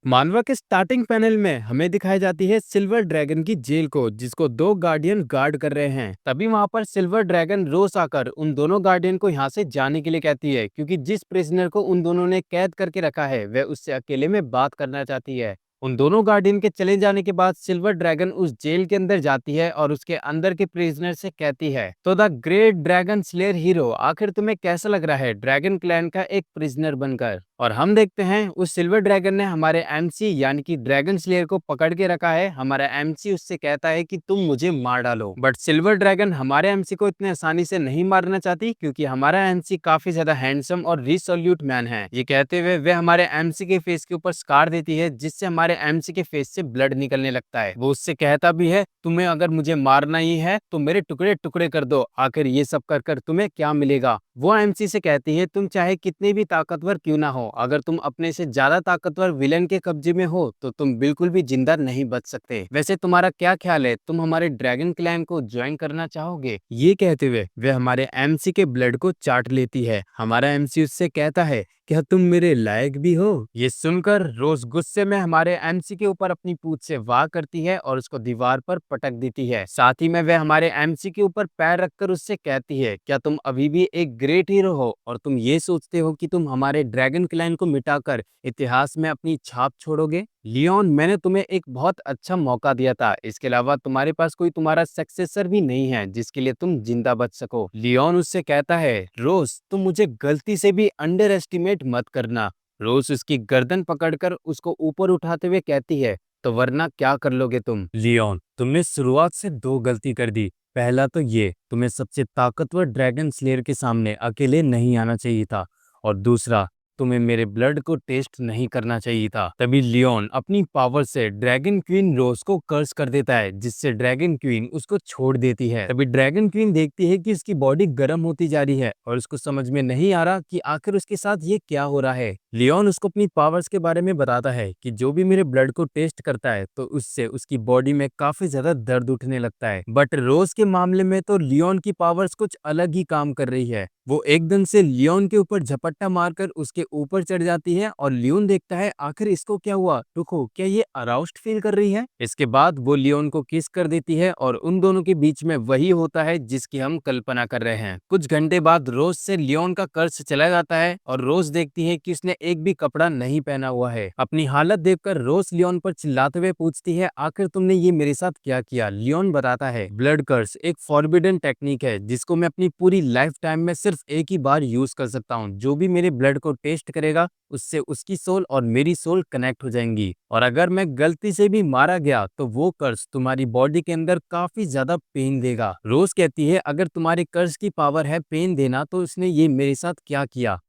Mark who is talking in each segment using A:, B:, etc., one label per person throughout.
A: मानवा के starting panel में हमें दिखाई जाती है सिल्वर ड्रैगन की जेल को, जिसको दो गार्डियन गार्ड कर रहे हैं। तभी वहां पर सिल्वर ड्रैगन रोज आकर उन दोनों गार्डियन को यहाँ से जाने के लिए कहती है, क्योंकि जिस प्रिजनर को उन दोनों ने कैद करके रखा है वह उससे अकेले में बात करना चाहती है। उन दोनों गार्डियन के चले जाने के बाद सिल्वर ड्रैगन उस जेल के अंदर जाती है और उसके अंदर के प्रिजनर से कहती है, तो the great dragon slayer hero, आखिर तुम्हें कैसा लग रहा है ड्रैगन क्लैन का एक प्रिजनर बनकर। और हम देखते हैं उस सिल्वर ड्रैगन ने हमारे एमसी यानी कि ड्रैगन स्लेयर को पकड़ के रखा है। हमारा एमसी उससे कहता है कि तुम मुझे मार डालो, बट सिल्वर ड्रैगन हमारे एमसी को इतने आसानी से नहीं मारना चाहती, क्योंकि हमारा एमसी काफी ज्यादा हैंडसम और रिसोल्यूट मैन है। ये कहते हुए वे हमारे एमसी के फेस के ऊपर स्कार देती है, जिससे हमारे एमसी के फेस से ब्लड निकलने लगता है। वो उससे कहता भी है, तुम्हें अगर मुझे मारना ही है तो मेरे टुकड़े टुकड़े कर दो, आखिर ये सब कर कर तुम्हें क्या मिलेगा। वो एमसी से कहती है, तुम चाहे कितने भी ताकतवर क्यों ना हो, अगर तुम अपने से ज्यादा ताकतवर विलन के कब्जे में हो तो तुम बिल्कुल भी जिंदा नहीं बच सकते। वैसे तुम्हारा क्या ख्याल है, तुम हमारे ड्रैगन क्लैन को ज्वाइन करना चाहोगे? ये कहते हुए वे हमारे एमसी के ब्लड को चाट लेती है। हमारा एमसी उससे कहता है, क्या तुम मेरे लायक भी हो? ये सुनकर रोज गुस्से में हमारे एमसी के ऊपर अपनी पूंछ से वार करती है और उसको दीवार पर पटक देती है। साथ ही में वह हमारे एमसी के ऊपर पैर रखकर उससे कहती है, क्या तुम अभी भी एक ग्रेट हीरो हो और तुम ये सोचते हो कि तुम हमारे ड्रैगन क्लैन को मिटाकर इतिहास में अपनी छाप छोड़ोगे? लियोन, मैंने तुम्हें एक बहुत अच्छा मौका दिया था, इसके अलावा तुम्हारे पास कोई तुम्हारा सक्सेसर भी नहीं है जिसके लिए तुम जिंदा बच सको। लियोन उससे कहता है, रोज तुम मुझे गलती से भी अंडर एस्टिमेट मत करना। रोज उसकी गर्दन पकड़कर उसको ऊपर उठाते हुए कहती है, तो वरना क्या कर लोगे तुम? लियोन, तुमने शुरुआत से दो गलती कर दी। पहला तो ये, तुम्हें सबसे ताकतवर ड्रैगन स्लेयर के सामने अकेले नहीं आना चाहिए था, और दूसरा, तुम्हें मेरे ब्लड को टेस्ट नहीं करना चाहिए था। तभी लियोन अपनी पावर से ड्रैगन क्वीन रोज को कर्स कर देता है, जिससे ड्रैगन क्वीन उसको छोड़ देती है। तभी ड्रैगन क्वीन देखती है कि उसकी बॉडी गर्म होती जा रही है और उसको समझ में नहीं आ रहा कि आखिर उसके साथ ये क्या हो रहा है। लियोन उसको अपनी पावर्स के बारे में बताता है कि जो भी मेरे ब्लड को टेस्ट करता है तो उससे उसकी बॉडी में काफी ज्यादा दर्द उठने लगता है। बट रोज के मामले में तो लियोन की पावर्स कुछ अलग ही काम कर रही है। वो एकदम से लियोन के ऊपर झपट्टा मारकर उसके ऊपर चढ़ जाती है और लियोन देखता है, आखिर इसको क्या हुआ, रुको, क्या ये अराउस्ड फील कर रही है? इसके बाद वो लियोन को किस कर देती है और उन दोनों के बीच में वही होता है जिसकी हम कल्पना कर रहे हैं। कुछ घंटे बाद रोज से लियोन का कर्ज चला जाता है और रोज देखती है कि उसने एक भी कपड़ा नहीं पहना हुआ है। अपनी हालत देखकर रोज लियोन पर चिल्लाते हुए पूछती है, आखिर तुमने ये मेरे साथ क्या किया? लियोन बताता है, ब्लड कर्स एक फॉरबिडन टेक्निक है जिसको मैं अपनी पूरी लाइफ टाइम में सिर्फ एक ही बार यूज कर सकता हूँ। जो भी मेरे ब्लड को टेस्ट करेगा उससे उसकी सोल और मेरी सोल कनेक्ट हो जाएंगी, और अगर मैं गलती से भी मारा गया तो वो कर्स तुम्हारी बॉडी के अंदर काफी ज्यादा पेन देगा। रोज कहती है, अगर तुम्हारे कर्स की पावर है पेन देना तो उसने ये मेरे साथ क्या किया?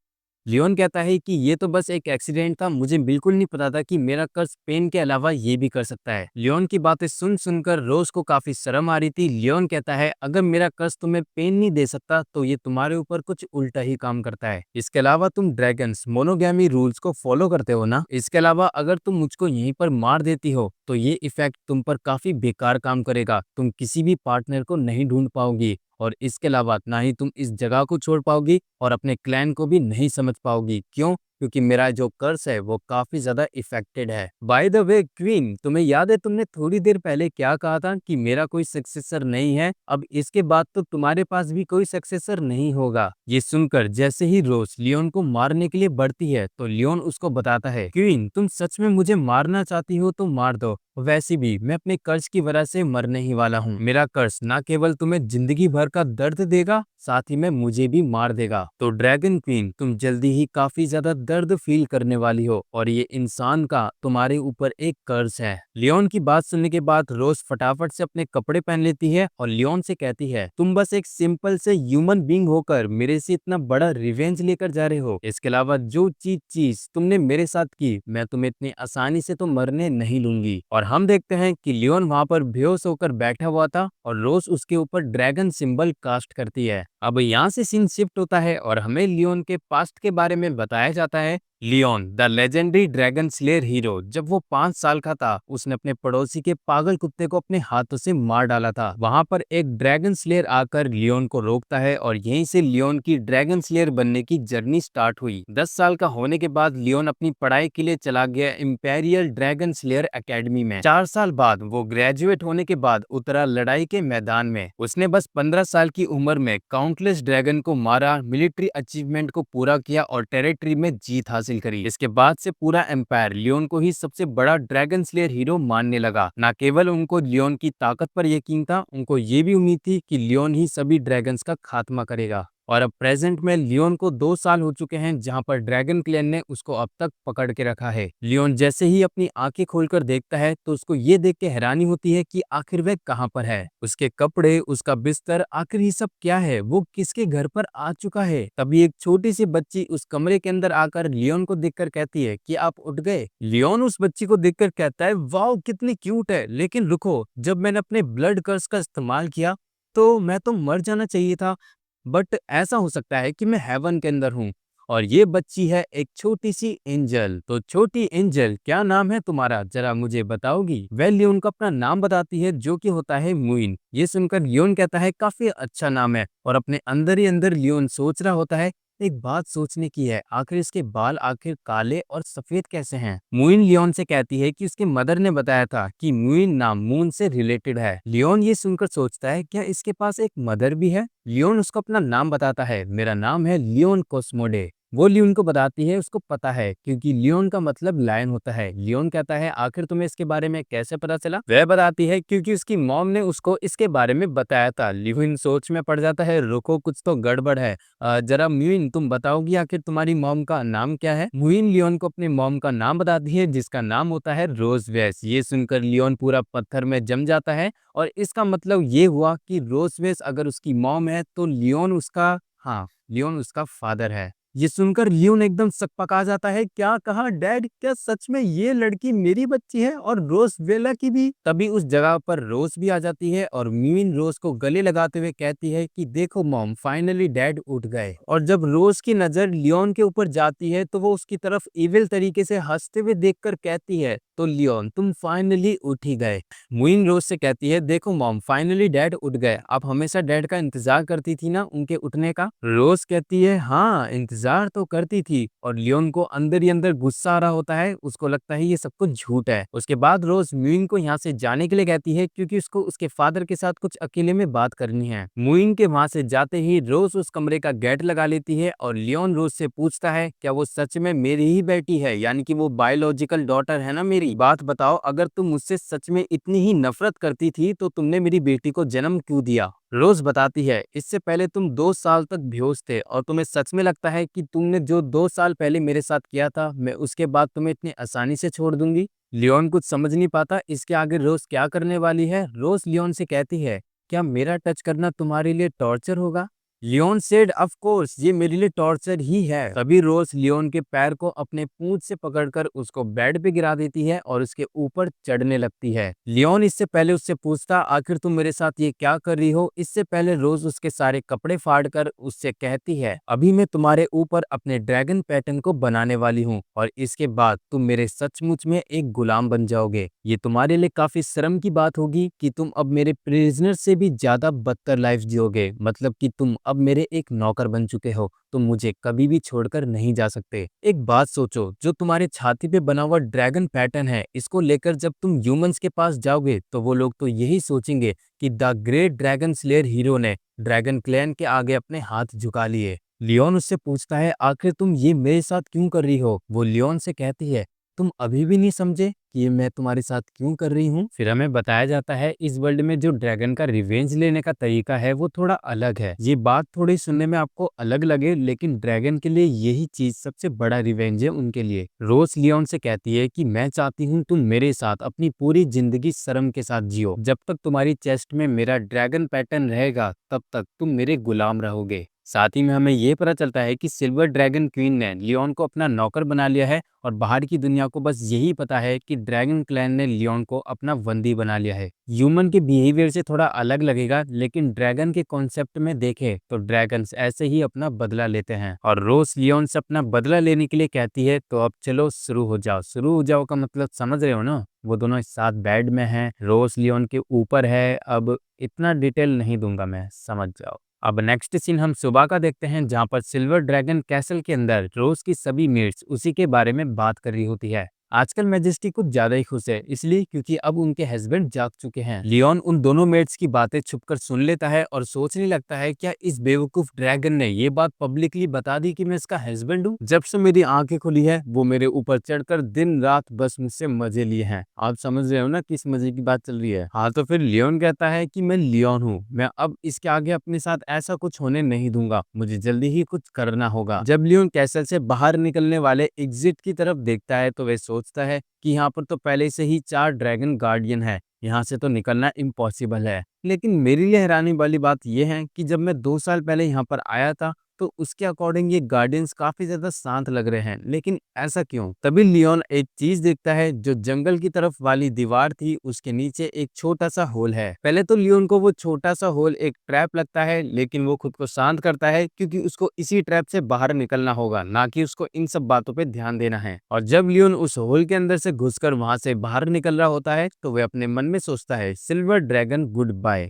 A: लियोन कहता है कि ये तो बस एक एक्सीडेंट था, मुझे बिल्कुल नहीं पता था कि मेरा कर्ज पेन के अलावा ये भी कर सकता है। लियोन की बातें सुन सुनकर रोज को काफी शर्म आ रही थी। लियोन कहता है, अगर मेरा कर्ज तुम्हें पेन नहीं दे सकता तो ये तुम्हारे ऊपर कुछ उल्टा ही काम करता है। इसके अलावा तुम ड्रैगन्स मोनोगैमी रूल्स को फॉलो करते हो ना? इसके अलावा अगर तुम मुझको यहीं पर मार देती हो तो ये इफेक्ट तुम पर काफी बेकार काम करेगा, तुम किसी भी पार्टनर को नहीं ढूंढ पाओगी, और इसके अलावा ना ही तुम इस जगह को छोड़ पाओगी और अपने क्लैन को भी नहीं समझ पाओगी। क्यों? क्योंकि मेरा जो कर्स है वो काफी ज्यादा इफेक्टेड है। बाय द वे क्वीन, तुम्हें याद है तुमने थोड़ी देर पहले क्या कहा था कि मेरा कोई सक्सेसर नहीं है? अब इसके बाद तो तुम्हारे पास भी कोई सक्सेसर नहीं होगा। ये सुनकर जैसे ही रोज लियोन को मारने के लिए बढ़ती है तो लियोन उसको बताता है, क्वीन तुम सच में मुझे मारना चाहती हो तो मार दो, वैसे भी मैं अपने कर्ज की वजह से मरने ही वाला हूँ। मेरा कर्ज ना केवल तुम्हें जिंदगी भर का दर्द देगा, साथ ही में मुझे भी मार देगा। तो ड्रैगन क्वीन, तुम जल्दी ही काफी ज्यादा दर्द फील करने वाली हो, और ये इंसान का तुम्हारे ऊपर एक कर्ज है। लियोन की बात सुनने के बाद रोज फटाफट से अपने कपड़े पहन लेती है और लियोन से कहती है, तुम बस एक सिंपल से ह्यूमन बींग होकर मेरे से इतना बड़ा रिवेंज लेकर जा रहे हो। इसके अलावा जो चीज तुमने मेरे साथ की, मैं तुम्हें इतनी आसानी से तो मरने नहीं लूंगी। और हम देखते हैं कि लियोन वहां पर बेहोश होकर बैठा हुआ था और रोज उसके ऊपर ड्रैगन सिंबल कास्ट करती है। अब यहाँ से सीन शिफ्ट होता है और हमें लियोन के पास्ट के बारे में बताया जाता है, Leon the legendary dragon slayer hero जब वो 5 साल का था, उसने अपने पड़ोसी के पागल कुत्ते को अपने हाथों से मार डाला था। वहां पर एक ड्रैगन स्लेयर आकर लियोन को रोकता है और यहीं से लियोन की ड्रैगन स्लेयर बनने की जर्नी स्टार्ट हुई। 10 साल का होने के बाद लियोन अपनी पढ़ाई के लिए चला गया इंपेरियल ड्रैगन स्लेयर एकेडमी में। 4 साल बाद वो ग्रेजुएट होने के बाद उतरा लड़ाई के मैदान में। उसने बस 15 साल की उम्र में काउंटलेस ड्रैगन को मारा, मिलिट्री अचीवमेंट को पूरा किया और टेरिटरी में जीत हासिल करी। इसके बाद से पूरा एम्पायर लियोन को ही सबसे बड़ा ड्रैगन स्लेयर हीरो मानने लगा। न केवल उनको लियोन की ताकत पर यकीन था, उनको ये भी उम्मीद थी कि लियोन ही सभी ड्रैगन्स का खात्मा करेगा। और अब प्रेजेंट में लियोन को 2 साल हो चुके हैं, जहां पर ड्रैगन क्लैन ने उसको अब तक पकड़ के रखा है। लियोन जैसे ही अपनी आंखें खोलकर देखता है तो उसको ये देख के हैरानी होती है कि आखिर वह कहाँ पर है। उसके कपड़े, उसका बिस्तर, आखिर ये सब क्या है, वो किसके घर पर आ चुका है। तभी एक छोटी सी बच्ची उस कमरे के अंदर आकर लियोन को देखकर कहती है कि आप उठ गए। लियोन उस बच्ची को देखकर कहता है, वाओ कितनी क्यूट है, लेकिन रुको, जब मैंने अपने ब्लड कर्स का इस्तेमाल किया तो मैं तो मर जाना चाहिए था, बट ऐसा हो सकता है कि मैं हेवन के अंदर हूँ। और ये बच्ची है एक छोटी सी एंजल। तो छोटी एंजल, क्या नाम है तुम्हारा, जरा मुझे बताओगी। वह लियोन को अपना नाम बताती है, जो कि होता है मुइन। ये सुनकर लियोन कहता है काफी अच्छा नाम है, और अपने अंदर ही अंदर लियोन सोच रहा होता है एक बात सोचने की है, आखिर इसके बाल आखिर काले और सफेद कैसे हैं। मुइन लियोन से कहती है कि उसकी मदर ने बताया था कि मुइन नाम मून से रिलेटेड है। लियोन ये सुनकर सोचता है क्या इसके पास एक मदर भी है। लियोन उसको अपना नाम बताता है, मेरा नाम है लियोन कोस्मोडे। वो लियोन को बताती है उसको पता है, क्योंकि लियोन का मतलब लायन होता है। लियोन कहता है आखिर तुम्हें इसके बारे में कैसे पता चला। वह बताती है क्योंकि उसकी मॉम ने उसको इसके बारे में बताया था। लियोन सोच में पड़ जाता है, रुको कुछ तो गड़बड़ है। जरा म्यूइन तुम बताओगी आखिर तुम्हारी मॉम का नाम क्या है। म्यूइन लियोन को अपनी मॉम का नाम बताती है, जिसका नाम होता है रोज वेस। ये सुनकर लियोन पूरा पत्थर में जम जाता है, और इसका मतलब ये हुआ कि रोज वेस अगर उसकी मॉम है तो लियोन उसका, हाँ, लियोन उसका फादर है। ये सुनकर लियोन एकदम सकपका जाता है, क्या कहा डैड, क्या सच में ये लड़की मेरी बच्ची है और रोज वेला की भी। तभी उस जगह पर रोज भी आ जाती है और म्यूइन रोज को गले लगाते हुए कहती है कि देखो मॉम, फाइनली डैड उठ गए। और जब रोज की नजर लियोन के ऊपर जाती है तो वो उसकी तरफ इविल तरीके से हंसते हुए देखकर कहती है, तो लियोन तुम फाइनली उठ ही गए। मुइन रोज से कहती है, देखो मॉम, फाइनली डैड उठ गए, आप हमेशा डैड का इंतजार करती थी ना उनके उठने का। रोज कहती है, हाँ इंतजार तो करती थी। और लियोन को अंदर ही अंदर गुस्सा आ रहा होता है, उसको लगता है ये सब कुछ झूठ है। उसके बाद रोज मुइन को यहाँ से जाने के लिए कहती है, क्योंकि उसको उसके फादर के साथ कुछ अकेले में बात करनी है। मुइन के वहां से जाते ही रोज उस कमरे का गेट लगा लेती है, और लियोन रोज से पूछता है, क्या वो सच में मेरी ही बेटी है, यानी कि वो बायोलॉजिकल डॉटर है ना मेरी। बात बताओ, अगर तुम मुझसे सच में इतनी ही नफरत करती थी तो तुमने मेरी बेटी को जन्म क्यों दिया। रोज बताती है, इससे पहले तुम 2 साल तक बेहोश थे, और तुम्हें सच में लगता है कि तुमने जो 2 साल पहले मेरे साथ किया था, मैं उसके बाद तुम्हें इतनी आसानी से छोड़ दूंगी। लियोन कुछ समझ नहीं पाता इसके आगे रोज क्या करने वाली है। रोज लियोन से कहती है, क्या मेरा टच करना तुम्हारे लिए टॉर्चर होगा। लियोन सेड, ऑफ कोर्स, ये मेरे लिए टॉर्चर ही है। तभी रोज लियोन के पैर को अपने पूंछ से पकड़कर उसको बेड पे गिरा देती है और उसके ऊपर चढ़ने लगती है। लियोन इससे पहले उससे पूछता, आखिर तुम मेरे साथ ये क्या कर रही हो, इससे पहले रोज उसके सारे कपड़े फाड़कर उससे कहती है, अभी मैं तुम्हारे ऊपर अपने ड्रैगन पैटर्न को बनाने वाली हूँ, और इसके बाद तुम मेरे सचमुच में एक गुलाम बन जाओगे। ये तुम्हारे लिए काफी शर्म की बात होगी कि तुम अब मेरे प्रिजनर से भी ज्यादा बदतर लाइफ जियोगे, मतलब कि तुम अब मेरे एक नौकर बन चुके हो, तुम मुझे कभी भी छोड़कर नहीं जा सकते। एक बात सोचो, जो तुम्हारे छाती पे बना हुआ ड्रैगन पैटर्न है, इसको लेकर जब तुम ह्यूमंस के पास जाओगे तो वो लोग तो यही सोचेंगे कि the great dragon slayer hero ने ड्रैगन क्लैन के आगे अपने हाथ झुका लिए। लियोन उससे पूछता है, आखिर तुम ये मेरे साथ क्यों कर रही हो। वो लियोन से कहती है, तुम अभी भी नहीं समझे कि ये मैं तुम्हारे साथ क्यों कर रही हूँ। फिर हमें बताया जाता है इस वर्ल्ड में जो ड्रैगन का रिवेंज लेने का तरीका है वो थोड़ा अलग है। ये बात थोड़ी सुनने में आपको अलग लगे, लेकिन ड्रैगन के लिए यही चीज सबसे बड़ा रिवेंज है उनके लिए। रोज लियोन से कहती है कि मैं चाहती हूँ तुम मेरे साथ अपनी पूरी जिंदगी शर्म के साथ जियो। जब तक तुम्हारी चेस्ट में मेरा ड्रैगन पैटर्न रहेगा तब तक तुम मेरे गुलाम रहोगे। साथ ही में हमें ये पता चलता है कि सिल्वर ड्रैगन क्वीन ने लियोन को अपना नौकर बना लिया है और बाहर की दुनिया को बस यही पता है कि ड्रैगन क्लैन ने लियोन को अपना बंदी बना लिया है। ह्यूमन के बिहेवियर से थोड़ा अलग लगेगा, लेकिन ड्रैगन के कॉन्सेप्ट में देखें तो ड्रैगन्स ऐसे ही अपना बदला लेते हैं और रोज लियोन से अपना बदला लेने के लिए कहती है तो अब चलो शुरू हो जाओ। शुरू हो जाओ का मतलब समझ रहे हो ना? वो दोनों एक साथ बेड में हैं, रोज लियोन के ऊपर है। अब इतना डिटेल नहीं दूंगा मैं, समझ जाओ। अब नेक्स्ट सीन हम सुबह का देखते हैं, जहां पर सिल्वर ड्रैगन कैसल के अंदर रोज की सभी मेट्स उसी के बारे में बात कर रही होती है। आजकल मैजेस्टी कुछ ज्यादा ही खुश है, इसलिए क्योंकि अब उनके हस्बैंड जाग चुके हैं। लियोन उन दोनों मेट्स की बातें छुपकर सुन लेता है और सोचने लगता है क्या इस बेवकूफ ड्रैगन ने ये बात पब्लिकली बता दी कि मैं इसका हस्बैंड हूँ। जब से मेरी आंखें खुली है वो मेरे ऊपर चढ़कर दिन रात बस मुझसे मजे लिए हैं। आप समझ रहे हो ना किस मजे की बात चल रही है? हाँ, तो फिर लियोन कहता है कि मैं लियोन हूँ, मैं अब इसके आगे अपने साथ ऐसा कुछ होने नहीं दूंगा, मुझे जल्दी ही कुछ करना होगा। जब लियोन कैसल से बाहर निकलने वाले एग्जिट की तरफ देखता है तो वह सोचता है कि यहाँ पर तो पहले से ही 4 ड्रैगन गार्डियन है, यहाँ से तो निकलना इम्पॉसिबल है। लेकिन मेरे लिए हैरानी वाली बात यह है कि जब मैं 2 साल पहले यहाँ पर आया था तो उसके अकॉर्डिंग ये गार्डियंस काफी ज्यादा शांत लग रहे हैं, लेकिन ऐसा क्यों? तभी लियोन एक चीज देखता है, जो जंगल की तरफ वाली दीवार थी उसके नीचे एक छोटा सा होल है। पहले तो लियोन को वो छोटा सा होल एक ट्रैप लगता है, लेकिन वो खुद को शांत करता है क्योंकि उसको इसी ट्रैप से बाहर निकलना होगा, ना कि उसको इन सब बातों पे ध्यान देना है। और जब लियोन उस होल के अंदर से घुसकर वहां से बाहर निकल रहा होता है तो वह अपने मन में सोचता है, सिल्वर ड्रैगन गुड बाय।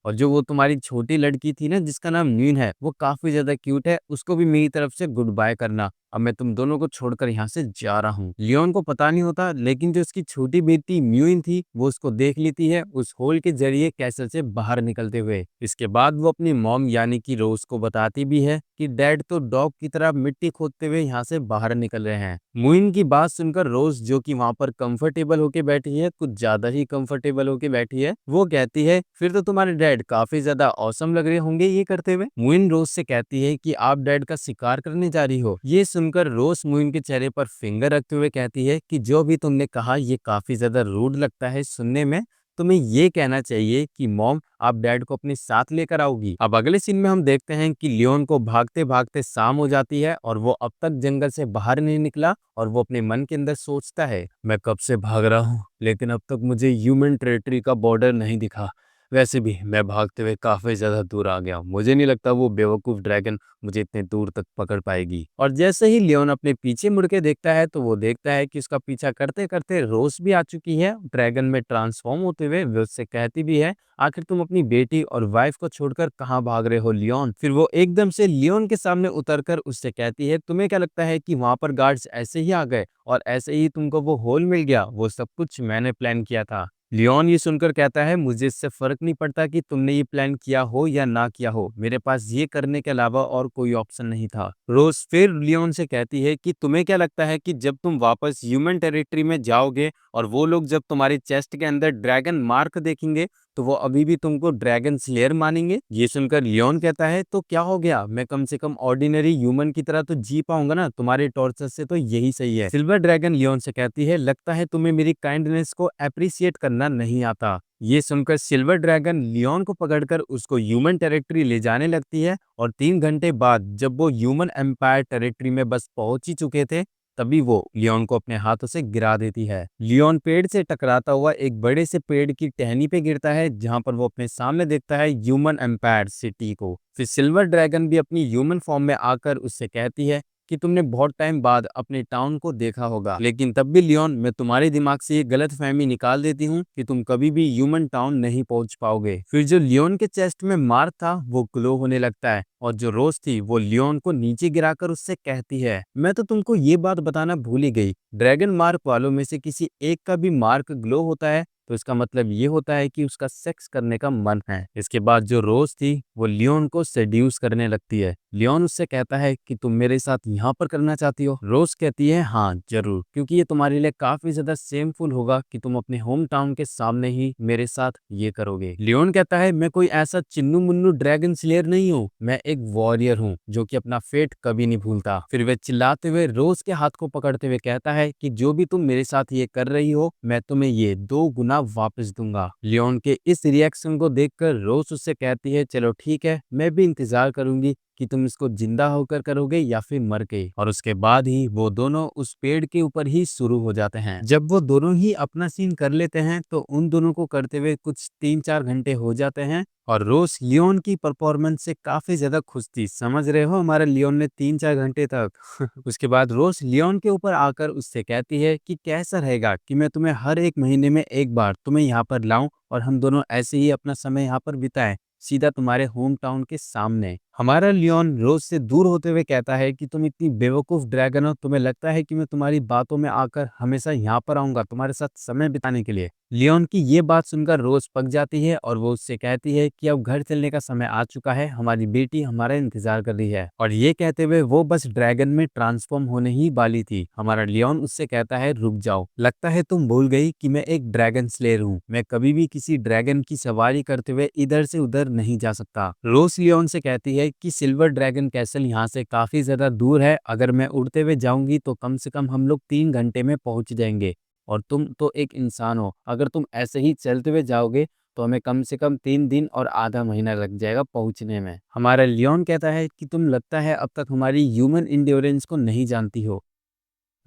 A: और जो वो तुम्हारी छोटी लड़की थी ना जिसका नाम न्यून है, वो काफी ज्यादा क्यूट है, उसको भी मेरी तरफ से गुड बाय करना। अब मैं तुम दोनों को छोड़कर यहाँ से जा रहा हूँ। लियोन को पता नहीं होता, लेकिन जो उसकी छोटी बेटी म्यूइन थी वो उसको देख लेती है उस होल के जरिए कैसल से बाहर निकलते हुए। इसके बाद वो अपनी मॉम यानी कि रोज को बताती भी है कि डैड तो डॉग की तरह मिट्टी खोदते हुए यहाँ से बाहर निकल रहे हैं। म्यूइन की बात सुनकर रोज, जो कि वहां पर कंफर्टेबल होके बैठी है, कुछ ज्यादा ही कंफर्टेबल होके बैठी है, वो कहती है फिर तो तुम्हारे डैड काफी ज्यादा औसम लग रहे होंगे ये करते हुए। मुइन रोज से कहती है कि आप डैड का शिकार करने जा रही हो। ये सुनकर रोज मुइन के चेहरे पर फिंगर रखते हुए कहती है कि जो भी तुमने कहा ये काफी ज्यादा रूड लगता है सुनने में, तुम्हें ये कहना चाहिए कि मॉम आप डैड को अपने साथ लेकर आओगी। अब अगले सीन में हम देखते हैं कि लियोन को भागते भागते शाम हो जाती है और वो अब तक जंगल से बाहर नहीं निकला और वो अपने मन के अंदर सोचता है, मैं कब से भाग रहा हूँ लेकिन अब तक मुझे ह्यूमन टेरिटरी का बॉर्डर नहीं दिखा। वैसे भी मैं भागते हुए काफी ज्यादा दूर आ गया हूँ, मुझे नहीं लगता वो बेवकूफ ड्रैगन मुझे इतने दूर तक पकड़ पाएगी। और जैसे ही लियोन अपने पीछे मुड़ के देखता है तो वो देखता है कि उसका पीछा करते करते रोज भी आ चुकी है ड्रैगन में ट्रांसफॉर्म होते हुए। वो उससे कहती भी है, आखिर तुम अपनी बेटी और वाइफ को छोड़कर कहाँ भाग रहे हो लियोन? फिर वो एकदम से लियोन के सामने उतरकर उससे कहती है, तुम्हें क्या लगता है कि वहां पर गार्ड्स ऐसे ही आ गए और ऐसे ही तुमको वो होल मिल गया? वो सब कुछ मैंने प्लान किया था। लियोन ये सुनकर कहता है, मुझे इससे फर्क नहीं पड़ता कि तुमने ये प्लान किया हो या ना किया हो, मेरे पास ये करने के अलावा और कोई ऑप्शन नहीं था। रोज फिर लियोन से कहती है कि तुम्हें क्या लगता है कि जब तुम वापस ह्यूमन टेरिटरी में जाओगे और वो लोग जब तुम्हारी चेस्ट के अंदर ड्रैगन मार्क देखेंगे तो वो अभी भी तुमको ड्रैगन स्लेयर मानेंगे? ये सुनकर लियोन कहता है, तो क्या हो गया, मैं कम से कम ऑर्डिनरी ह्यूमन की तरह तो जी पाऊंगा ना, तुम्हारे टॉर्चर से तो यही सही है। सिल्वर ड्रैगन लियोन से कहती है, लगता है तुम्हें मेरी काइंडनेस को अप्रिशिएट करना नहीं आता। ये सुनकर सिल्वर ड्रैगन लियोन को पकड़कर उसको ह्यूमन टेरिटरी ले जाने लगती है और 3 घंटे बाद जब वो ह्यूमन एम्पायर टेरिटरी में बस पहुंच ही चुके थे, तभी वो लियोन को अपने हाथों से गिरा देती है। लियोन पेड़ से टकराता हुआ एक बड़े से पेड़ की टहनी पे गिरता है, जहां पर वो अपने सामने देखता है ह्यूमन एम्पायर सिटी को। फिर सिल्वर ड्रैगन भी अपनी ह्यूमन फॉर्म में आकर उससे कहती है कि तुमने बहुत टाइम बाद अपने टाउन को देखा होगा, लेकिन तब भी लियोन, मैं तुम्हारे दिमाग से ये गलत फहमी निकाल देती हूँ कि तुम कभी भी ह्यूमन टाउन नहीं पहुंच पाओगे। फिर जो लियोन के चेस्ट में मार्क था वो ग्लो होने लगता है और जो रोज थी वो लियोन को नीचे गिराकर उससे कहती है, मैं तो तुमको ये बात बताना भूल ही गई, ड्रैगन मार्क वालों में से किसी एक का भी मार्क ग्लो होता है तो इसका मतलब ये होता है कि उसका सेक्स करने का मन है। इसके बाद जो रोज थी वो लियोन को सेड्यूस करने लगती है। लियोन उससे कहता है कि तुम मेरे साथ यहाँ पर करना चाहती हो? रोज कहती है, हाँ जरूर, क्योंकि ये तुम्हारे लिए काफी ज्यादा शेमफुल होगा कि तुम अपने होम टाउन के सामने ही मेरे साथ ये करोगे। लियोन कहता है, मैं कोई ऐसा चिन्नू मुन्नू ड्रैगन स्लेयर नहीं हूँ, मैं एक वॉरियर हूँ जो कि अपना फेट कभी नहीं भूलता। फिर वह चिल्लाते हुए रोज के हाथ को पकड़ते हुए कहता है कि जो भी तुम मेरे साथ ये कर रही हो मैं तुम्हें ये 2 गुना वापस दूंगा। लियोन के इस रिएक्शन को देखकर रोज उससे कहती है, चलो ठीक है, मैं भी इंतजार करूंगी कि तुम इसको जिंदा होकर करोगे या फिर मर के। और उसके बाद ही वो दोनों उस पेड़ के ऊपर ही शुरू हो जाते हैं। जब वो दोनों ही अपना सीन कर लेते हैं तो उन दोनों को करते हुए कुछ 3-4 घंटे हो जाते हैं और रोज लियोन की परफॉर्मेंस से काफी ज्यादा खुश थी। समझ रहे हो, हमारे लियोन ने 3-4 घंटे तक उसके बाद रोज लियोन के ऊपर आकर उससे कहती है कि कैसा रहेगा कि मैं तुम्हें हर एक महीने में एक बार तुम्हें यहाँ पर लाऊं और हम दोनों ऐसे ही अपना समय यहाँ पर बिताएं, सीधा तुम्हारे होम टाउन के सामने। हमारा लियोन रोज से दूर होते हुए कहता है कि तुम इतनी बेवकूफ ड्रैगन हो, तुम्हें लगता है कि मैं तुम्हारी बातों में आकर हमेशा यहाँ पर आऊंगा तुम्हारे साथ समय बिताने के लिए। लियोन की ये बात सुनकर रोज पक जाती है और वो उससे कहती है कि अब घर चलने का समय आ चुका है, हमारी बेटी हमारा इंतजार कर रही है। और ये कहते हुए वो बस ड्रैगन में ट्रांसफॉर्म होने ही वाली थी। हमारा लियोन उससे कहता है रुक जाओ, लगता है तुम भूल गई कि मैं एक ड्रैगन स्लेयर हूँ, मैं कभी भी किसी ड्रैगन की सवारी करते हुए इधर से उधर नहीं जा सकता। रोज लियोन से कहती है कि सिल्वर ड्रैगन कैसल यहाँ से काफी ज्यादा दूर है, अगर मैं उड़ते हुए जाऊंगी तो कम से कम हम लोग 3 घंटे में पहुंच जाएंगे। और तुम तो एक इंसान हो, अगर तुम ऐसे ही चलते हुए जाओगे तो हमें कम से कम 3 दिन और आधा महीना लग जाएगा पहुंचने में। हमारा लियोन कहता है कि तुम लगता है अब तक हमारी ह्यूमन इंड्योरेंस को नहीं जानती हो।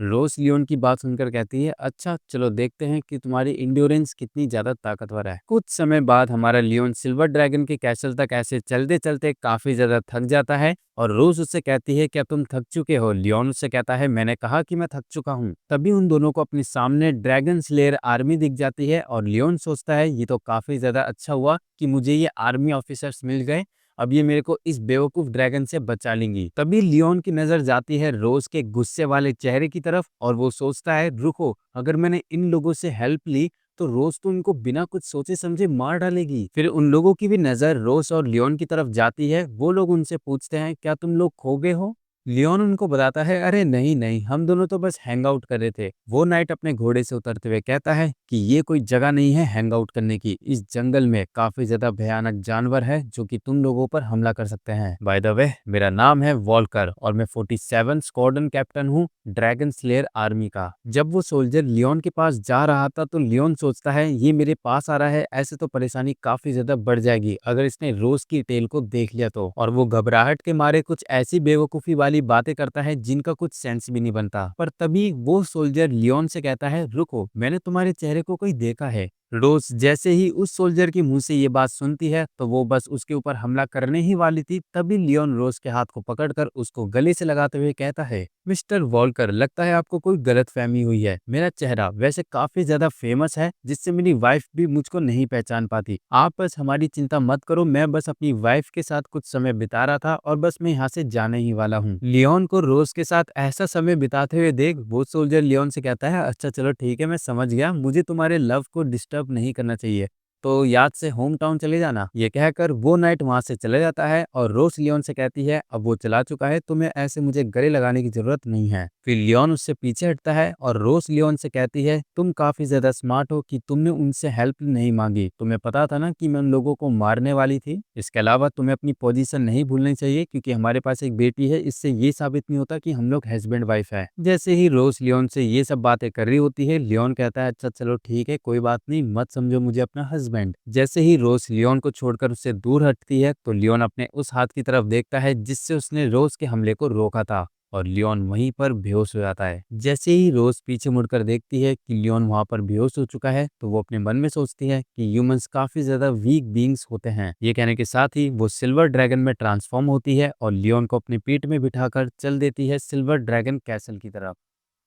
A: रोज लियोन की बात सुनकर कहती है अच्छा चलो देखते हैं कि तुम्हारी इंड्योरेंस कितनी ज्यादा ताकतवर है। कुछ समय बाद हमारा लियोन सिल्वर ड्रैगन के कैसल तक ऐसे चलते चलते काफी ज्यादा थक जाता है और रोज उससे कहती है क्या तुम थक चुके हो। लियोन उससे कहता है मैंने कहा कि मैं थक चुका हूँ। तभी उन दोनों को अपने सामने ड्रैगन स्लेयर आर्मी दिख जाती है और लियोन सोचता है ये तो काफी ज्यादा अच्छा हुआ कि मुझे ये आर्मी ऑफिसर्स मिल गए, अब ये मेरे को इस बेवकूफ ड्रैगन से बचा लेंगी। तभी लियोन की नजर जाती है रोज के गुस्से वाले चेहरे की तरफ और वो सोचता है रुको, अगर मैंने इन लोगों से हेल्प ली तो रोज तो उनको बिना कुछ सोचे समझे मार डालेगी। फिर उन लोगों की भी नजर रोज और लियोन की तरफ जाती है। वो लोग उनसे पूछते हैं क्या तुम लोग खो गए हो। लियोन उनको बताता है अरे नहीं नहीं, हम दोनों तो बस हैंग आउट कर रहे थे। वो नाइट अपने घोड़े से उतरते हुए कहता है कि ये कोई जगह नहीं है हैंग आउट करने की, इस जंगल में काफी ज्यादा भयानक जानवर है जो कि तुम लोगों पर हमला कर सकते हैं। बाय द वे मेरा नाम है वॉल्कर और मैं 47 स्क्वाड्रन कैप्टन हूँ ड्रैगन स्लेयर आर्मी का। जब वो सोल्जर लियोन के पास जा रहा था तो लियोन सोचता है ये मेरे पास आ रहा है, ऐसे तो परेशानी काफी ज्यादा बढ़ जाएगी अगर इसने रोज की टेल को देख लिया तो। और वो घबराहट के मारे कुछ ऐसी बेवकूफी वाली बातें करता है जिनका कुछ सेंस भी नहीं बनता। पर तभी वो सोल्जर लियोन से कहता है रुको, मैंने तुम्हारे चेहरे को कोई देखा है। रोज जैसे ही उस सोल्जर के मुंह से ये बात सुनती है तो वो बस उसके ऊपर हमला करने ही वाली थी। तभी लियोन रोज के हाथ को पकड़कर उसको गले से लगाते हुए कहता है मिस्टर वॉल्कर, लगता है आपको कोई गलतफहमी हुई है, मेरा चेहरा वैसे काफी ज्यादा फेमस है जिससे मेरी वाइफ भी मुझको नहीं पहचान पाती। आप बस हमारी चिंता मत करो, मैं बस अपनी वाइफ के साथ कुछ समय बिता रहा था और बस मैं यहाँ से जाने ही वाला हूँ। लियोन को रोज के साथ ऐसा समय बिताते हुए देख वो सोल्जर लियोन से कहता है अच्छा चलो ठीक है, मैं समझ गया, मुझे तुम्हारे लव को डिस्टर्ब नहीं करना चाहिए, तो याद से होम टाउन चले जाना। ये कहकर वो नाइट वहां से चले जाता है और रोज लियोन से कहती है अब वो चला चुका है, तुम्हें ऐसे मुझे गले लगाने की जरूरत नहीं है। फिर लियोन उससे पीछे हटता है और रोज लियोन से कहती है तुम काफी ज्यादा स्मार्ट हो कि तुमने उनसे हेल्प नहीं मांगी, तुम्हें पता था ना कि मैं उन लोगों को मारने वाली थी। इसके अलावा तुम्हें अपनी पोजीशन नहीं भूलनी चाहिए क्योंकि हमारे पास एक बेटी है, इससे ये साबित नहीं होता कि हम लोग हस्बैंड वाइफ है। जैसे ही रोज लियोन से ये सब बातें कर रही होती है लियोन कहता है अच्छा चलो ठीक है कोई बात नहीं, मत समझो मुझे अपना हस्बैंड। जैसे ही रोज लियोन को छोड़कर उससे दूर हटती है तो लियोन अपने उस हाथ की तरफ देखता है जिससे उसने रोज के हमले को रोका था और लियोन वहीं पर बेहोश हो जाता है। जैसे ही रोज पीछे मुड़कर देखती है कि लियोन वहां पर बेहोश हो चुका है तो वो अपने मन में सोचती है कि ह्यूमंस काफी ज्यादा वीक बीइंग्स होते हैं। ये कहने के साथ ही वो सिल्वर ड्रैगन में ट्रांसफॉर्म होती है और लियोन को अपनी पीठ में बिठाकर चल देती है सिल्वर ड्रैगन कैसल की तरफ।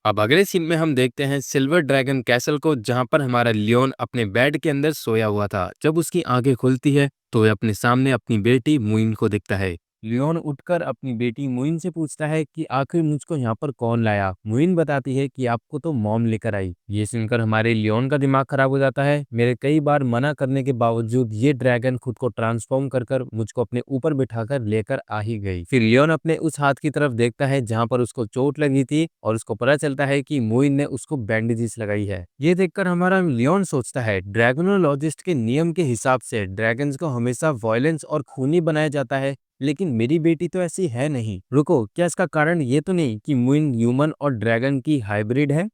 A: अब अगले सीन में हम देखते हैं सिल्वर ड्रैगन कैसल को, जहां पर हमारा लियोन अपने बेड के अंदर सोया हुआ था। जब उसकी आंखें खुलती है तो वह अपने सामने अपनी बेटी मुइन को दिखता है। लियोन उठकर अपनी बेटी मुइन से पूछता है कि आखिर मुझको यहाँ पर कौन लाया। मुइन बताती है कि आपको तो मॉम लेकर आई। ये सुनकर हमारे लियोन का दिमाग खराब हो जाता है। मेरे कई बार मना करने के बावजूद ये ड्रैगन खुद को ट्रांसफॉर्म कर कर मुझको अपने ऊपर बिठाकर लेकर आ ही गई। फिर लियोन अपने उस हाथ की तरफ देखता है जहाँ पर उसको चोट लगी थी और उसको पता चलता है कि मुइन ने उसको बैंडेजेस लगाई है। ये देखकर हमारा लियोन सोचता है ड्रैगनोलॉजिस्ट के नियम के हिसाब से ड्रैगन्स को हमेशा वायलेंस और खूनी बनाया जाता है, लेकिन मेरी बेटी तो ऐसी है नहीं। रुको, क्या इसका कारण ये तो नहीं कि मुइन ह्यूमन और ड्रैगन की हाइब्रिड है।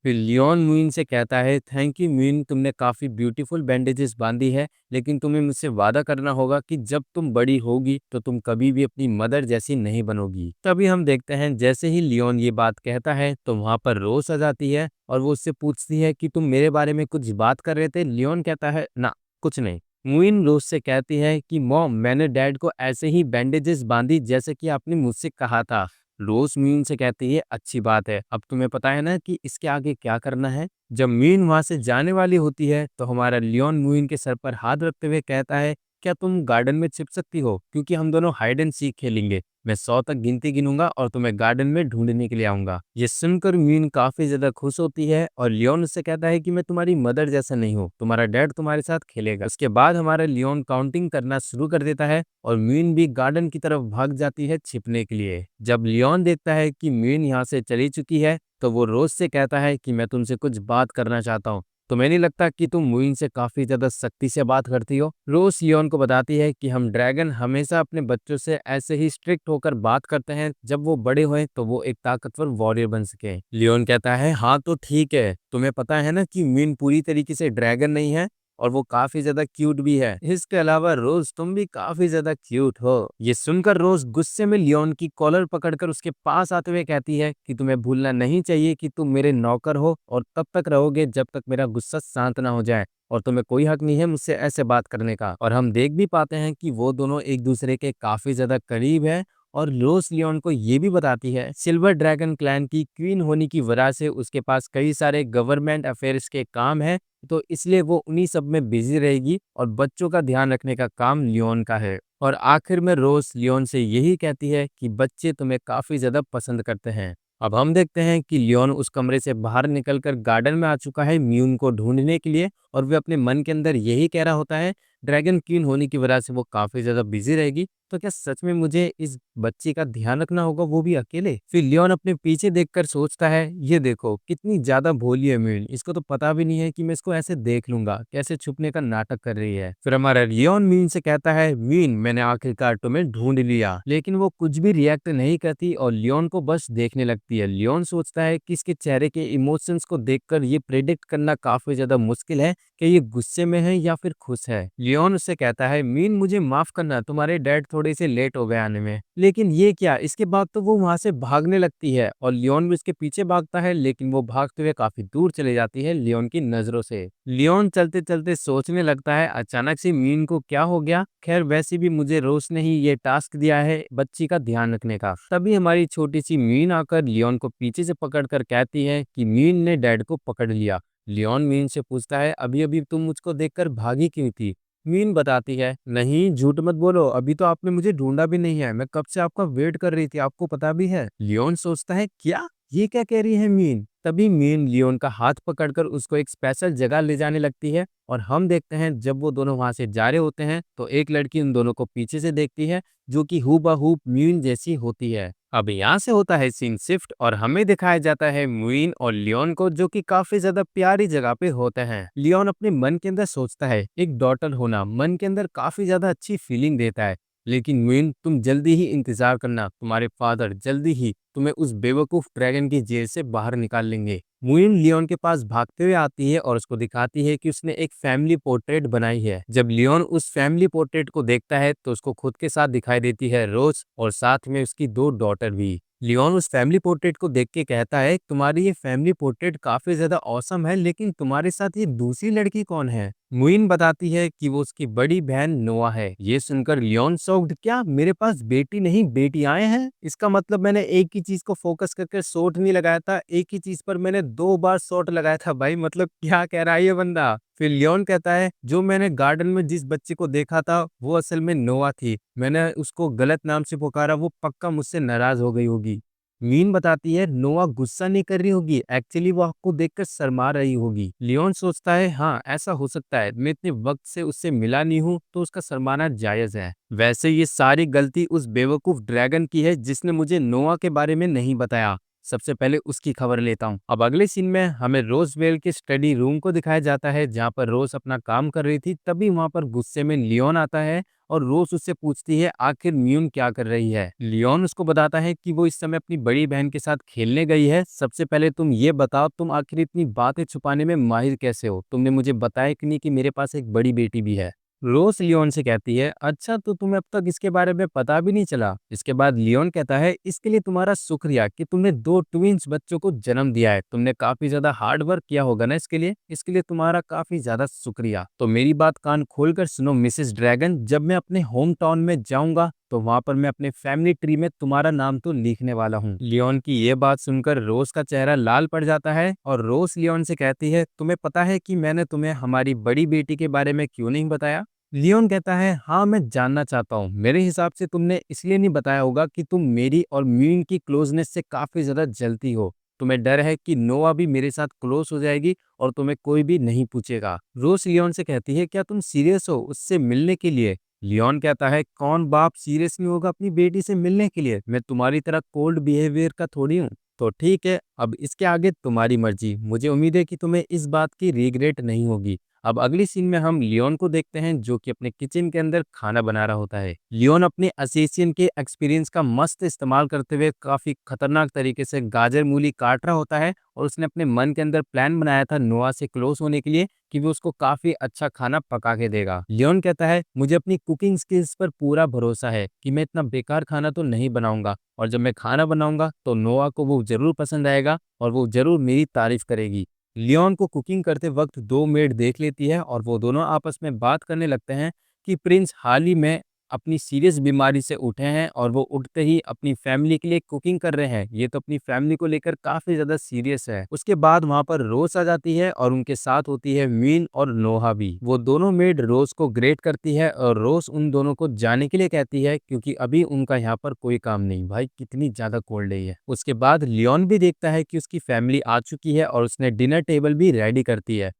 A: फिर लियोन म्यून से कहता है, थैंक यू म्यून, तुमने काफी ब्यूटीफुल बैंडेजेस बांधी है, लेकिन तुम्हें मुझसे वादा करना होगा कि जब तुम बड़ी होगी तो तुम कभी भी अपनी मदर जैसी नहीं बनोगी। तभी हम देखते हैं जैसे ही लियोन ये बात कहता है तो वहां पर रोज आ जाती है और वो उससे पूछती है कि तुम मेरे बारे में कुछ बात कर रहे थे। लियोन कहता है, ना कुछ नहीं। मुइन रोज से कहती है कि मॉम, मैंने डैड को ऐसे ही बैंडेजेस बांधी जैसे कि आपने मुझसे कहा था। रोज मीन से कहती है, अच्छी बात है, अब तुम्हें पता है ना कि इसके आगे क्या करना है। जब मीन वहां से जाने वाली होती है तो हमारा लियोन मूइन के सर पर हाथ रखते हुए कहता है, क्या तुम गार्डन में छिप सकती हो, क्योंकि हम दोनों हाइड एंड सीक खेलेंगे। मैं 100 तक गिनती गिनूंगा और तुम्हें गार्डन में ढूंढने के लिए आऊंगा। ये सुनकर मीन काफी ज्यादा खुश होती है और लियोन उससे कहता है कि मैं तुम्हारी मदर जैसा नहीं हूँ, तुम्हारा डैड तुम्हारे साथ खेलेगा। उसके बाद हमारा लियोन काउंटिंग करना शुरू कर देता है और मीन भी गार्डन की तरफ भाग जाती है छिपने के लिए। जब लियोन देखता है कि मीन यहाँ से चली चुकी है तो वो रोज से कहता है कि मैं तुमसे कुछ बात करना चाहता हूँ। तुम्हें नहीं लगता कि तुम मूइन से काफी ज्यादा सख्ती से बात करती हो? रोज लियोन को बताती है कि हम ड्रैगन हमेशा अपने बच्चों से ऐसे ही स्ट्रिक्ट होकर बात करते हैं, जब वो बड़े होए तो वो एक ताकतवर वॉरियर बन सके। लियोन कहता है, हाँ तो ठीक है, तुम्हें पता है ना कि मूइन पूरी तरीके से ड्रैगन नहीं है और वो काफी ज्यादा क्यूट भी है। इसके अलावा रोज तुम भी काफी ज्यादा क्यूट हो। ये सुनकर रोज गुस्से में लियोन की कॉलर पकड़कर उसके पास आते हुए कहती है कि तुम्हें भूलना नहीं चाहिए कि तुम मेरे नौकर हो और तब तक रहोगे जब तक मेरा गुस्सा शांत ना हो जाए, और तुम्हें कोई हक नहीं है मुझसे ऐसे बात करने का। और हम देख भी पाते हैं कि वो दोनों एक दूसरे के काफी ज्यादा करीब है। और रोज लियोन को ये भी बताती है सिल्वर ड्रैगन क्लैन की क्वीन होने की वजह से उसके पास कई सारे गवर्नमेंट अफेयर्स के काम है, तो इसलिए वो उन्हीं सब में बिजी रहेगी और बच्चों का ध्यान रखने का काम लियोन का है। और आखिर में रोज लियोन से यही कहती है कि बच्चे तुम्हें काफी ज्यादा पसंद करते हैं। अब हम देखते हैं कि लियोन उस कमरे से बाहर निकलकर गार्डन में आ चुका है म्यून को ढूंढने के लिए, और वे अपने मन के अंदर यही कह रहा होता है, ड्रैगन क्वीन होने की वजह से वो काफी ज्यादा बिजी रहेगी, तो क्या सच में मुझे इस बच्ची का ध्यान रखना होगा, वो भी अकेले? फिर लियोन अपने पीछे देखकर सोचता है, ये देखो कितनी ज्यादा भोली है म्यून, इसको तो पता भी नहीं है कि मैं इसको ऐसे देख लूंगा, कैसे छुपने का नाटक कर रही है। फिर हमारा लियोन म्यून से कहता है, म्यून मैंने आखिरकार तुम्हें ढूंढ लिया। लेकिन वो कुछ भी रिएक्ट नहीं करती और लियोन को बस देखने लगती है। लियोन सोचता है कि इसके चेहरे के इमोशंस को देखकर ये प्रेडिक्ट करना काफी ज्यादा मुश्किल है कि ये गुस्से में है या फिर खुश है। लियोन उससे कहता है, मीन मुझे माफ करना, तुम्हारे डैड थोड़े से लेट हो गए आने में। लेकिन ये क्या, इसके बाद तो वो वहां से भागने लगती है और लियोन भी उसके पीछे भागता है, लेकिन वो भागते हुए काफी दूर चले जाती है लियोन की नजरों से। लियोन चलते चलते सोचने लगता है अचानक से मीन को क्या हो गया। खैर वैसे भी मुझे रोज ने ही ये टास्क दिया है बच्ची का ध्यान रखने का। तभी हमारी छोटी सी मीन आकर लियोन को पीछे से पकड़कर कहती है कि मीन ने डैड को पकड़ लिया। लियोन मीन से पूछता है, अभी अभी तुम मुझको देखकर भागी क्यों थी? मीन बताती है, नहीं झूठ मत बोलो, अभी तो आपने मुझे ढूंढा भी नहीं है, मैं कब से आपका वेट कर रही थी, आपको पता भी है। लियोन सोचता है, क्या ये क्या कह रही है मीन? तभी मीन लियोन का हाथ पकड़कर उसको एक स्पेशल जगह ले जाने लगती है और हम देखते हैं जब वो दोनों वहां से जा रहे होते हैं तो एक लड़की उन दोनों को पीछे से देखती है, जो कि हूबहू मीन जैसी होती है। अब यहाँ से होता है सीन शिफ्ट और हमें दिखाया जाता है मुइन और लियोन को, जो कि काफी ज्यादा प्यारी जगह पे होते हैं। लियोन अपने मन के अंदर सोचता है, एक डॉटर होना मन के अंदर काफी ज्यादा अच्छी फीलिंग देता है। लेकिन मुइन, तुम जल्दी ही इंतजार करना, तुम्हारे फादर जल्दी ही तुम्हें उस बेवकूफ ड्रैगन की जेल से बाहर निकाल लेंगे। मुइन लियोन के पास भागते हुए आती है और उसको दिखाती है कि उसने एक फैमिली पोर्ट्रेट बनाई है। जब लियोन उस फैमिली पोर्ट्रेट को देखता है तो उसको खुद के साथ दिखाई देती है रोज और साथ में उसकी दो डॉटर भी। लियोन उस फैमिली पोर्ट्रेट को देख के कहता है, तुम्हारी ये फैमिली पोर्ट्रेट काफी ज्यादा औसम है, लेकिन तुम्हारे साथ ये दूसरी लड़की कौन है? मुइन बताती है कि वो उसकी बड़ी बहन नोआ है। ये सुनकर लियोन शॉक्ड, क्या मेरे पास बेटी नहीं बेटियां हैं? इसका मतलब मैंने एक ही चीज को फोकस करके शॉट नहीं लगाया था, एक ही चीज पर मैंने 2 बार शॉट लगाया था। भाई मतलब क्या कह रहा है ये बंदा? फिर लियोन कहता है, जो मैंने गार्डन में जिस बच्चे को देखा था वो असल में नोआ थी, मैंने उसको गलत नाम से पुकारा, वो पक्का मुझसे नाराज हो गई होगी। मीन बताती है, नोआ गुस्सा नहीं कर रही होगी, एक्चुअली वो आपको देखकर शर्मा रही होगी। लियोन सोचता है, हाँ ऐसा हो सकता है, मैं इतने वक्त से उससे मिला नहीं हूँ तो उसका शर्माना जायज है। वैसे ये सारी गलती उस बेवकूफ ड्रैगन की है जिसने मुझे नोआ के बारे में नहीं बताया। सबसे पहले उसकी खबर लेता हूँ। अब अगले सीन में हमें रोजवेल के स्टडी रूम को दिखाया जाता है जहाँ पर रोज अपना काम कर रही थी। तभी वहाँ पर गुस्से में लियोन आता है और रोज उससे पूछती है आखिर म्यून क्या कर रही है। लियोन उसको बताता है कि वो इस समय अपनी बड़ी बहन के साथ खेलने गई है। सबसे पहले तुम ये बताओ, तुम आखिर इतनी बातें छुपाने में माहिर कैसे हो? तुमने मुझे बताया कि नहीं कि मेरे पास एक बड़ी बेटी भी है। रोज लियोन से कहती है अच्छा, तो तुम्हें अब तक इसके बारे में पता भी नहीं चला। इसके बाद लियोन कहता है इसके लिए तुम्हारा शुक्रिया कि तुमने दो ट्विंस बच्चों को जन्म दिया है। तुमने काफी ज्यादा हार्ड वर्क किया होगा ना इसके लिए तुम्हारा काफी ज्यादा शुक्रिया। तो मेरी बात कान खोलकर सुनो मिसेस ड्रैगन, जब मैं अपने होम टाउन में जाऊंगा तो वहां पर मैं अपने फैमिली ट्री में तुम्हारा नाम तो लिखने वाला हूँ। लियोन की ये बात सुनकर रोज का चेहरा लाल पड़ जाता है और रोज लियोन से कहती है तुम्हें पता है कि मैंने तुम्हें हमारी बड़ी बेटी के बारे में क्यों नहीं बताया? लियोन कहता है हाँ, मैं जानना चाहता हूँ। मेरे हिसाब से तुमने इसलिए नहीं बताया होगा कि तुम मेरी और म्यून की क्लोजनेस से काफी ज्यादा जलती हो। तुम्हें डर है कि नोआ भी मेरे साथ क्लोज हो जाएगी और तुम्हें कोई भी नहीं पूछेगा। रोज लियोन से कहती है क्या तुम सीरियस हो उससे मिलने के लिए? लियोन कहता है कौन बाप सीरियस नहीं होगा अपनी बेटी से मिलने के लिए? मैं तुम्हारी तरह कोल्ड बिहेवियर का थोड़ी हूँ। तो ठीक है, अब इसके आगे तुम्हारी मर्जी। मुझे उम्मीद है कि तुम्हें इस बात की रिग्रेट नहीं होगी। अब अगली सीन में हम लियोन को देखते हैं जो कि अपने किचन के अंदर खाना बना रहा होता है। लियोन अपने असिस्टेंट के एक्सपीरियंस का मस्त इस्तेमाल करते हुए काफी खतरनाक तरीके से गाजर मूली काट रहा होता है और उसने अपने मन के अंदर प्लान बनाया था नोआ से क्लोज होने के लिए कि वो उसको काफी अच्छा खाना पका के देगा। लियोन कहता है मुझे अपनी कुकिंग स्किल्स पर पूरा भरोसा है कि मैं इतना बेकार खाना तो नहीं बनाऊंगा और जब मैं खाना बनाऊंगा तो नोआ को वो जरूर पसंद आएगा और वो जरूर मेरी तारीफ करेगी। लियोन को कुकिंग करते वक्त दो मेड देख लेती है और वो दोनों आपस में बात करने लगते हैं कि प्रिंस हाल ही में अपनी सीरियस बीमारी से उठे हैं और वो उठते ही अपनी फैमिली के लिए कुकिंग कर रहे हैं। ये तो अपनी फैमिली को लेकर काफी ज्यादा सीरियस है। उसके बाद वहां पर रोज आ जाती है और उनके साथ होती है मीन और नोहा भी। वो दोनों मेड रोज को ग्रेट करती है और रोज उन दोनों को जाने के लिए कहती है क्योंकि अभी उनका यहाँ पर कोई काम नहीं। भाई कितनी ज्यादा कोल्ड है ये। उसके बाद लियोन भी देखता है कि उसकी फैमिली आ चुकी है और उसने डिनर टेबल भी रेडी करती है।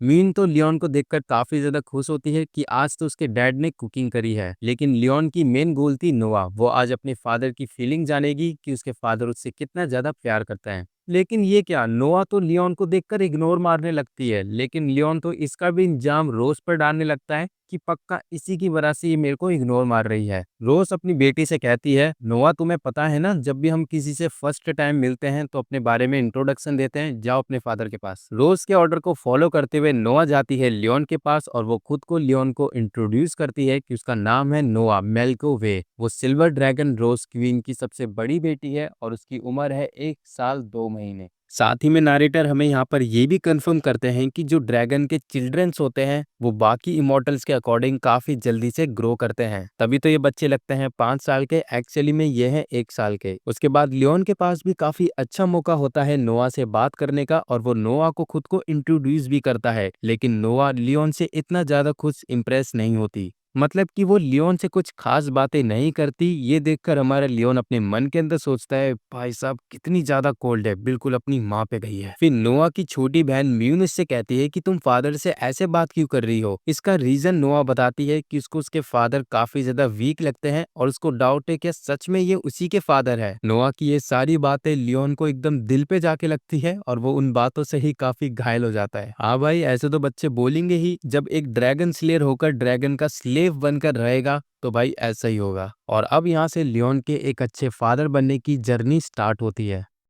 A: मीन तो लियोन को देखकर काफी ज्यादा खुश होती है कि आज तो उसके डैड ने कुकिंग करी है। लेकिन लियोन की मेन गोल थी नोआ। वो आज अपने फादर की फीलिंग जानेगी कि उसके फादर उससे कितना ज्यादा प्यार करते हैं। लेकिन ये क्या, नोआ तो लियोन को देखकर इग्नोर मारने लगती है। लेकिन लियोन तो इसका भी इंजाम रोज पर डालने लगता है कि पक्का इसी की वजह से ये मेरे को इग्नोर मार रही है। रोज अपनी बेटी से कहती है नोआ तुम्हें पता है ना, जब भी हम किसी से फर्स्ट टाइम मिलते हैं तो अपने बारे में इंट्रोडक्शन देते हैं, जाओ अपने फादर के पास। रोज के ऑर्डर को फॉलो करते हुए नोआ जाती है लियोन के पास और वो खुद को लियोन को इंट्रोड्यूस करती है कि उसका नाम है नोआ मेल्कोवे। वो सिल्वर ड्रैगन रोज क्वीन की सबसे बड़ी बेटी है और उसकी उम्र है 1 साल 2 महीने। साथ ही में नारेटर हमें यहाँ पर ये भी कंफर्म करते हैं कि जो ड्रैगन के चिल्ड्रंस होते हैं वो बाकी इमोर्टल्स के अकॉर्डिंग काफी जल्दी से ग्रो करते हैं। तभी तो ये बच्चे लगते हैं 5 साल के, एक्चुअली में ये है 1 साल के। उसके बाद लियोन के पास भी काफी अच्छा मौका होता है नोआ से बात करने का और वो नोआ को खुद को इंट्रोड्यूस भी करता है। लेकिन नोआ लियोन से इतना ज्यादा खुश इम्प्रेस नहीं होती। मतलब कि वो लियोन से कुछ खास बातें नहीं करती। ये देखकर हमारा लियोन अपने मन के अंदर सोचता है भाई साहब कितनी ज्यादा कोल्ड है, बिल्कुल अपनी माँ पे गई है। फिर नोआ की छोटी बहन म्यून इससे कहती है कि तुम फादर से ऐसे बात क्यों कर रही हो। इसका रीजन नोआ बताती है कि उसको उसके फादर काफी ज्यादा वीक लगते हैं और उसको डाउट है कि सच में ये उसी के फादर है। नोआ की ये सारी बातें लियोन को एकदम दिल पे जाके लगती है और वो उन बातों से ही काफी घायल हो जाता है। हाँ भाई, ऐसे तो बच्चे बोलेंगे ही। जब एक ड्रैगन स्लेयर होकर ड्रैगन का स्लेव बनकर रहेगा तो भाई ऐसा ही होगा। और अब यहाँ से लियोन के एक अच्छे फादर बनने की जर्नी स्टार्ट होती है।